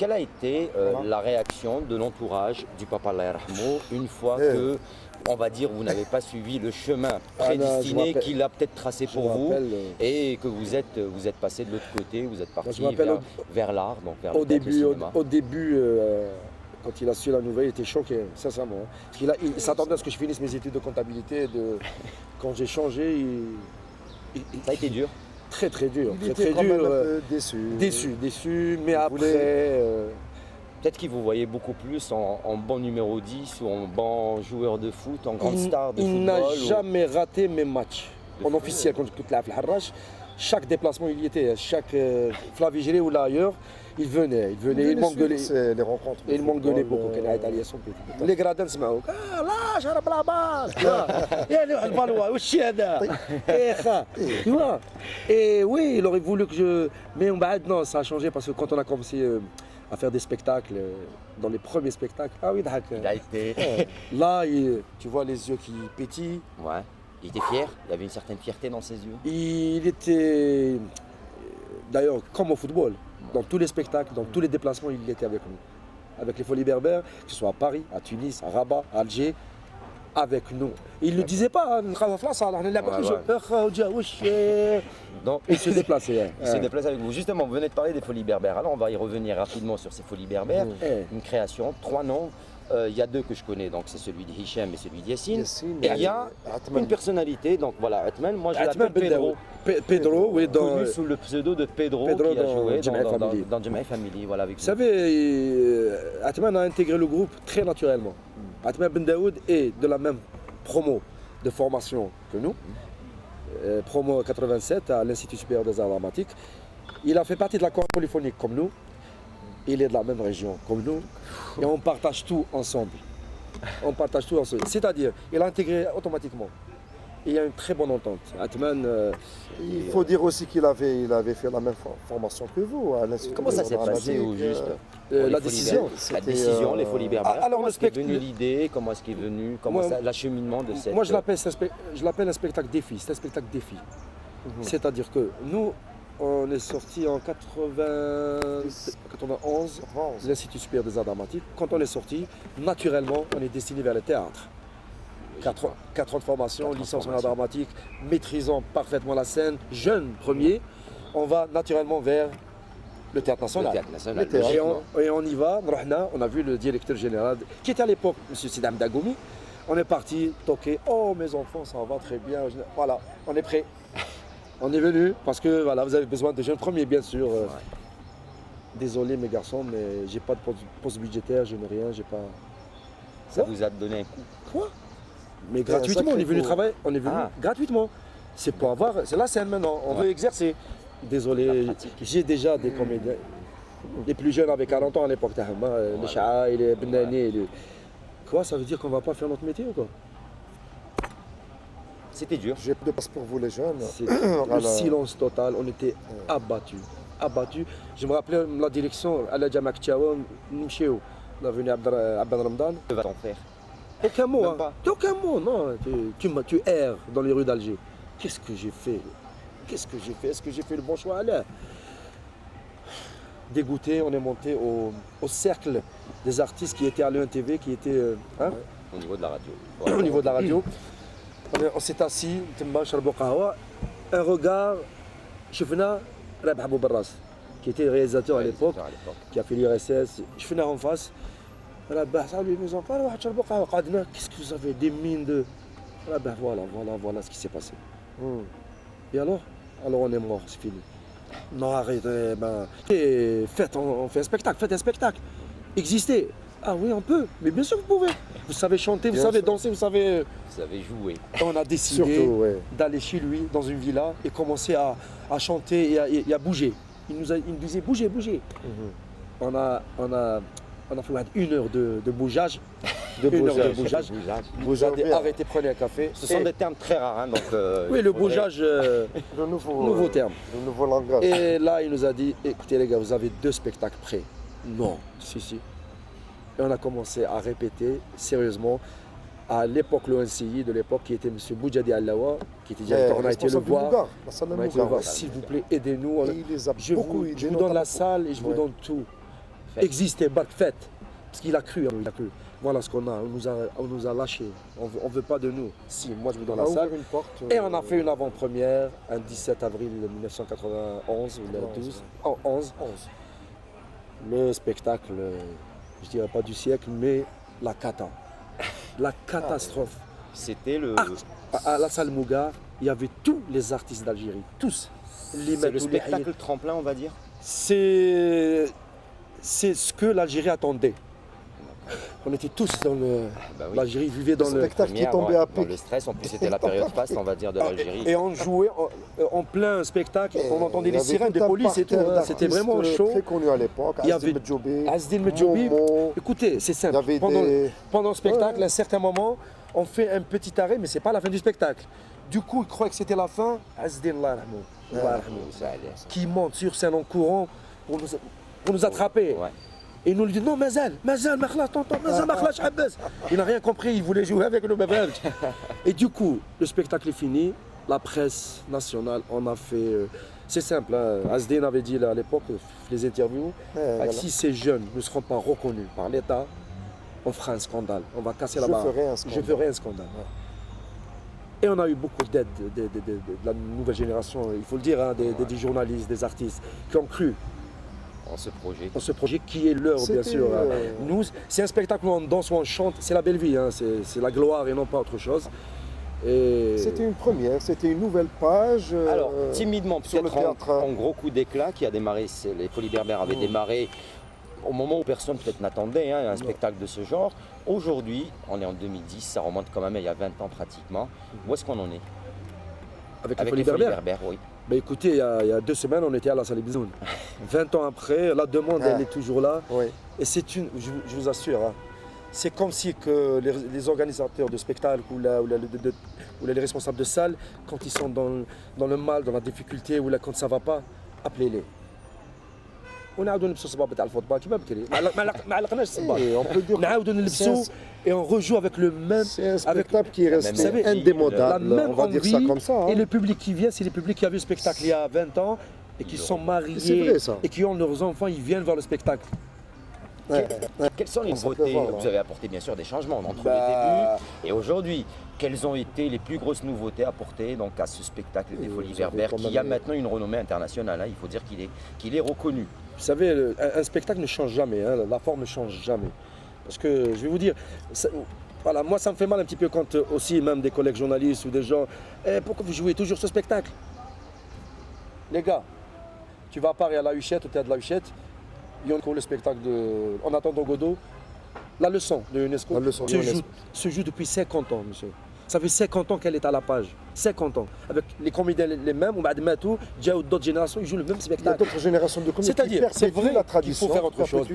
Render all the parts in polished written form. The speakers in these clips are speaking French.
quelle a été la réaction de l'entourage du papa Allah yarhamou une fois que, on va dire, vous n'avez pas suivi le chemin prédestiné qu'il a peut-être tracé pour vous et que vous êtes passé de l'autre côté, vous êtes parti vers l'art, donc vers le cinéma. Au début, quand il a su la nouvelle, il était choqué, sincèrement. Parce qu'il s'attendait à ce que je finisse mes études de comptabilité. Quand j'ai changé, ça a été dur. Très dur. Il était quand même un peu déçu. Déçu, mais après... Peut-être qu'il vous voyait beaucoup plus en bon numéro 10 ou en bon joueur de foot, en grande star de football. Il n'a jamais raté mes matchs. En officiel, quand je à Harrach, chaque déplacement, il y était. Chaque Flavigéré ou là ailleurs, il venait, il m'engueulait. Les rencontres. Il m'engueulait beaucoup. Les gradins se mettent. Ah là, j'arrive la balle. Le ballon, tu vois. Et oui, il aurait voulu que je. Mais non, ça a changé parce que quand on a commencé à faire des spectacles, dans les premiers spectacles, ah oui, il a été. Là, tu vois les yeux qui pétillent. Ouais. Il était fier, il avait une certaine fierté dans ses yeux. Il était, d'ailleurs, comme au football, dans tous les spectacles, dans tous les déplacements, il était avec nous. Avec les Folies Berbères, que ce soit à Paris, à Tunis, à Rabat, à Alger, avec nous. Il ne le disait pas, donc, il se déplaçait. Il se déplace avec vous. Justement, vous venez de parler des Folies Berbères. Alors, on va y revenir rapidement sur ces Folies Berbères. Une création, 3 noms. Il y a 2 que je connais, donc c'est celui de Hicham et celui de Yassine. Et il y a une personnalité, donc voilà, Atman, moi je l'appelle Pedro. Pedro, oui, connu sous le pseudo de Pedro qui a joué dans Jamaï Family. Voilà, avec vous savez, Atman a intégré le groupe très naturellement. Atman Ben Daoud est de la même promo de formation que nous, promo 87 à l'Institut supérieur des arts dramatiques. Il a fait partie de la chorale polyphonique comme nous. Il est de la même région comme nous et on partage tout ensemble. C'est-à-dire, il a intégré automatiquement. Il y a une très bonne entente. Atman, il faut dire aussi qu'il avait fait la même formation que vous à l'Institut. Comment ça s'est passé au juste la décision, les Folies Berbères. Alors, comment est venu l'idée? Comment est-ce qu'est venu l'acheminement de cette... Moi, je l'appelle un spectacle défi. C'est un spectacle défi. C'est-à-dire que nous, on est sorti en 91, l'Institut supérieur des arts dramatiques. Quand on est sorti, naturellement, on est destiné vers le théâtre. 4 ans de formation, licence en art dramatique, maîtrisant parfaitement la scène, jeune premier, on va naturellement vers le théâtre national. Et on y va, on a vu le directeur général, qui était à l'époque M. Sidam Dagoumi. On est parti toquer, oh mes enfants, ça va très bien. Voilà, on est prêt. On est venu parce que voilà, vous avez besoin de jeunes premiers, bien sûr. Désolé mes garçons, mais j'ai pas de poste budgétaire, je n'ai rien, j'ai pas. Ça vous a donné un coup? Quoi? Mais gratuitement, on est venu travailler, on est venu gratuitement. C'est pour avoir, c'est la scène maintenant, on veut exercer. Désolé, j'ai déjà des comédiens, les plus jeunes avec 40 ans à l'époque, les Cha'a, les Benani, quoi, ça veut dire qu'on va pas faire notre métier ou quoi? C'était dur. J'ai de place pour vous les jeunes. Le silence total, on était abattus. Je me rappelais la direction, à la Jamak Tchawa, Nimcheo, l'avenue Abdan Ramdan. Que va-t-on faire? Aucun mot, aucun mot, non. Tu erres dans les rues d'Alger. Qu'est-ce que j'ai fait? Est-ce que j'ai fait le bon choix? Allez. Dégoûté, on est monté au cercle des artistes qui étaient à l'ENTV, qui étaient au niveau de la radio. Au niveau de la radio. On s'est assis, un regard, Chefna Rabah Abou Barras, qui était réalisateur à l'époque, qui a fait l'URSS. Chefna en face, Rabah, salut mes enfants, qu'est-ce que vous avez des mines de. Rabah, voilà ce qui s'est passé. Et alors on est mort, c'est fini. Non, arrêtez, on fait un spectacle, Existez. Ah oui, on peut, mais bien sûr que vous pouvez. Vous savez chanter, vous savez danser, vous savez jouer. On a décidé d'aller chez lui, dans une villa, et commencer à chanter et à bouger. Il nous disait bougez. On a fait 1 heure de bougeage. Vous avez arrêté, prenez un café. Ce sont des termes très rares. Donc, oui, le bougeage, nouveau terme. Le nouveau langage. Et là, il nous a dit, écoutez les gars, vous avez 2 spectacles prêts. Non, si. Et on a commencé à répéter sérieusement. À l'époque, l'ONCI de l'époque, qui était M. Boudjadi Allawa, qui était directeur, on a été le voir. S'il vous plaît, aidez-nous. Je vous donne la salle et je vous donne tout. existait, fait. Parce qu'il a cru, il a cru. Voilà ce qu'on a. On nous a lâchés. On ne veut pas de nous. Si, moi je vais dans la salle. Une porte, Et on a fait une avant-première un 17 avril 1991 ou le 12. Oh, 11. Le spectacle, je dirais pas du siècle, mais la cata. La catastrophe. C'était le... À la salle Mougar, il y avait tous les artistes d'Algérie. Tous. C'est le spectacle tremplin, on va dire. C'est ce que l'Algérie attendait. On était tous dans le... oui. L'Algérie vivait dans le spectacle qui tombait à pic. Dans le stress, en plus c'était la période faste, on va dire, de l'Algérie. Et on jouait en plein spectacle, on entendait les sirènes de police et tout. C'était vraiment chaud. Très connu à l'époque. Il y avait Azdin Medjoubi. Écoutez, c'est simple. Pendant le spectacle, à un certain moment, on fait un petit arrêt, mais c'est pas la fin du spectacle. Du coup, ils croyaient que c'était la fin. Azdin, qui monte sur scène en courant pour nous attraper. Ouais. Et nous lui dit non, Mazal, tonton, il n'a rien compris, il voulait jouer avec nous. Et du coup, le spectacle est fini, la presse nationale, on a fait. C'est simple, hein. Azdin avait dit à l'époque, les interviews, si ces jeunes ne seront pas reconnus par l'État, on fera un scandale, on va casser la barre. Je ferai un scandale. Et on a eu beaucoup d'aide de la nouvelle génération, il faut le dire, hein, des journalistes, des artistes, qui ont cru en ce projet qui est leur, bien sûr. Nous, c'est un spectacle où on danse, où on chante, c'est la belle vie, hein, c'est la gloire et non pas autre chose. C'était une première, c'était une nouvelle page. Alors, timidement, peut-être en gros coup d'éclat qui a démarré, les Folies Berbères avaient démarré au moment où personne peut-être n'attendait un spectacle de ce genre. Aujourd'hui, on est en 2010, ça remonte quand même il y a 20 ans pratiquement. Où est-ce qu'on en est? Avec les Folies Berbères, oui. Ben écoutez, il y a 2 semaines, on était à la salle Ibizoun. 20 ans après, la demande, elle est toujours là. Oui. Et c'est une, je vous assure, hein, c'est comme si que les organisateurs de spectacles ou les responsables de salles, quand ils sont dans le mal, dans la difficulté, ou là, quand ça ne va pas, appelez-les. On peut dire et on rejoue avec le même. C'est un spectacle qui est resté indémodable, on va dire ça comme ça. Et le public qui vient, c'est les publics qui a vu le spectacle il y a 20 ans et qui sont mariés et qui ont leurs enfants, ils viennent voir le spectacle. Quelles sont les nouveautés? Vous avez apporté bien sûr des changements entre les débuts et aujourd'hui. Quelles ont été les plus grosses nouveautés apportées donc, à ce spectacle des Folies Berbères qui a maintenant une renommée internationale, hein, il faut dire qu'il est reconnu. Vous savez, un spectacle ne change jamais, hein, la forme ne change jamais. Parce que je vais vous dire, voilà, moi ça me fait mal un petit peu quand aussi même des collègues journalistes ou des gens, pourquoi vous jouez toujours ce spectacle? Les gars, tu vas à Paris à la Huchette, au théâtre de la Huchette, il y a encore le spectacle de En attendant Godot. La leçon de UNESCO se joue depuis 50 ans, monsieur. Ça fait 50 ans qu'elle est à la page. 50 ans. Avec les comédiens les mêmes, ou d'autres générations, ils jouent le même spectacle. Il y a d'autres générations de comédiens qui perpétuent c'est vrai la tradition. qu'il faut faire autre chose.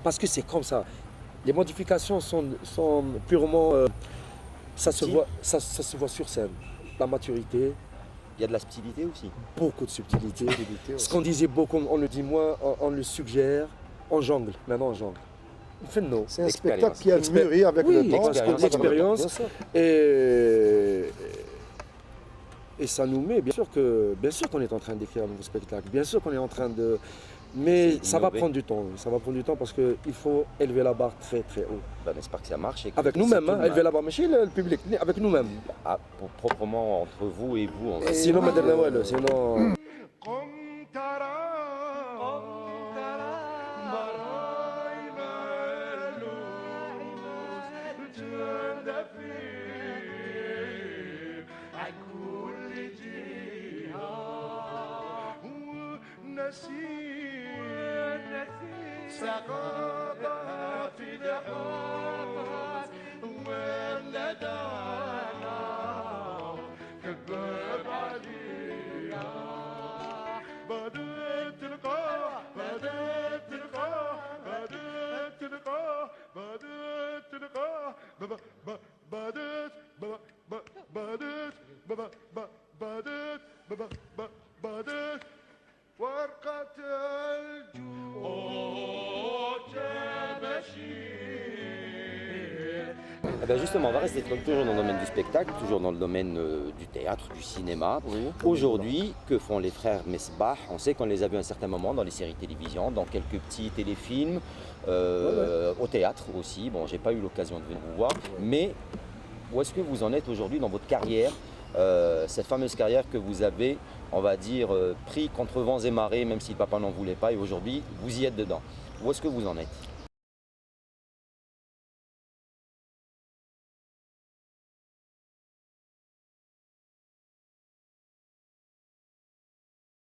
Parce que c'est comme ça. Les modifications sont purement... ça se voit sur scène. La maturité. Il y a de la subtilité aussi. Beaucoup de subtilité. Ce qu'on disait beaucoup, on le dit moins, on le suggère. On jongle. Maintenant, on jongle. C'est un spectacle qui a mûri avec le temps. L'expérience. Et ça nous met, bien sûr qu'on est en train d'écrire un nouveau spectacle. Bien sûr qu'on est en train de... Mais ça va prendre du temps. Ça va prendre du temps parce qu'il faut élever la barre très très haut. Ben, j'espère que ça marche. Avec nous-mêmes, hein, élever la barre, mais chez le public, avec nous-mêmes. Ah, proprement entre vous et vous. Sinon, Madame Nawel, sinon... Eh ben justement, on va rester toujours dans le domaine du spectacle, toujours dans le domaine du théâtre, du cinéma. Oui. Aujourd'hui, que font les frères Mesbah? On sait qu'on les a vus à un certain moment dans les séries télévision, dans quelques petits téléfilms, au théâtre aussi. Bon, j'ai pas eu l'occasion de venir vous voir, mais où est-ce que vous en êtes aujourd'hui dans votre carrière, cette fameuse carrière que vous avez, on va dire, pris contre vents et marées, même si le papa n'en voulait pas, et aujourd'hui, vous y êtes dedans. Où est-ce que vous en êtes?